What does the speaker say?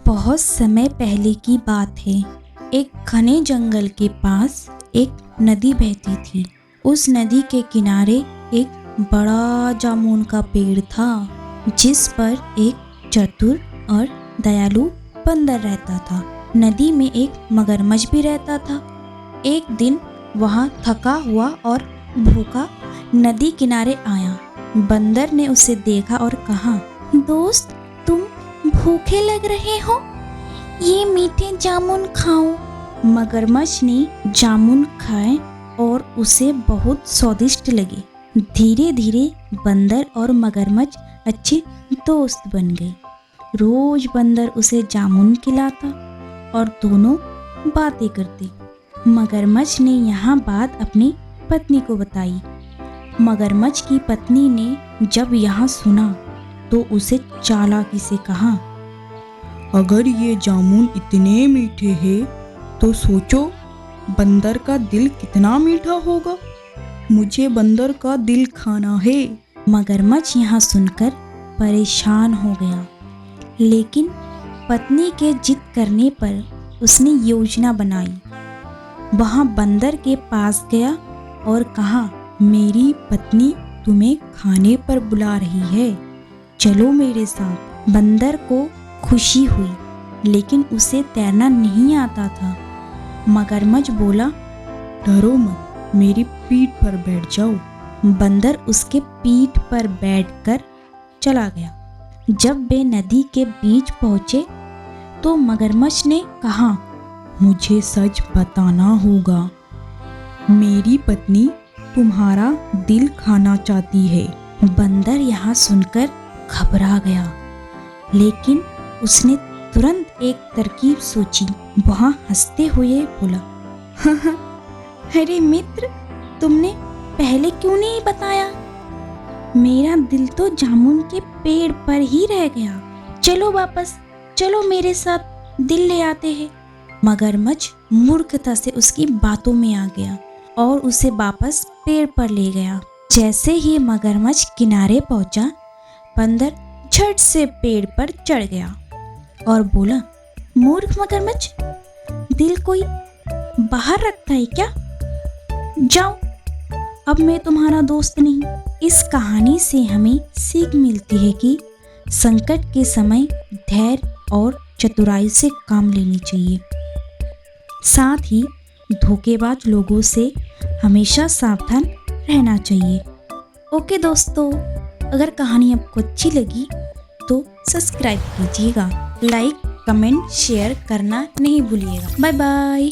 बहुत समय पहले की बात है। एक घने जंगल के पास एक नदी बहती थी। उस नदी के किनारे एक बड़ा जामुन का पेड़ था, जिस पर एक चतुर और दयालु बंदर रहता था। नदी में एक मगरमच्छ भी रहता था। एक दिन वहाँ थका हुआ और भूखा नदी किनारे आया। बंदर ने उसे देखा और कहा, दोस्त, तुम भूखे लग रहे हो, ये मीठे जामुन खाओ। मगरमच्छ ने जामुन खाए और उसे बहुत स्वादिष्ट लगे। धीरे धीरे बंदर और मगरमच्छ अच्छे दोस्त बन गए। रोज बंदर उसे जामुन खिलाता और दोनों बातें करते। मगरमच्छ ने यह बात अपनी पत्नी को बताई। मगरमच्छ की पत्नी ने जब यह सुना तो उसे चालाकी से कहा, अगर ये जामुन इतने मीठे हैं तो सोचो बंदर का दिल कितना मीठा होगा। मुझे बंदर का दिल खाना है। मगरमच्छ यह सुनकर परेशान हो गया, लेकिन पत्नी के जिद करने पर उसने योजना बनाई। वहाँ बंदर के पास गया और कहा, मेरी पत्नी तुम्हें खाने पर बुला रही है, चलो मेरे साथ। बंदर को खुशी हुई, लेकिन उसे तैरना नहीं आता था। मगरमच्छ बोला, डरो मत, मेरी पीठ पर बैठ जाओ। बंदर उसके पीठ पर बैठकर चला गया। जब वे नदी के बीच पहुंचे तो मगरमच्छ ने कहा, मुझे सच बताना होगा, मेरी पत्नी तुम्हारा दिल खाना चाहती है। बंदर यहाँ सुनकर घबरा गया, लेकिन उसने तुरंत एक तरकीब सोची। वहाँ हंसते हुए बोला, अरे मित्र, तुमने पहले क्यों नहीं बताया? मेरा दिल तो जामुन के पेड़ पर ही रह गया। चलो वापस, चलो मेरे साथ, दिल ले आते हैं। मगरमच्छ मूर्खता से उसकी बातों में आ गया और उसे वापस पेड़ पर ले गया। जैसे ही मगरमच्छ किनारे पहुंचा, बंदर झट से पेड़ पर चढ़ गया और बोला, मूर्ख मगरमच्छ, दिल कोई बाहर रखता है क्या? जाओ, अब मैं तुम्हारा दोस्त नहीं। इस कहानी से हमें सीख मिलती है कि संकट के समय धैर्य और चतुराई से काम लेनी चाहिए। साथ ही धोखेबाज लोगों से हमेशा सावधान रहना चाहिए। ओके दोस्तों, अगर कहानी आपको अच्छी लगी तो सब्सक्राइब कीजिएगा, लाइक, कमेंट, शेयर करना नहीं भूलिएगा। Bye bye.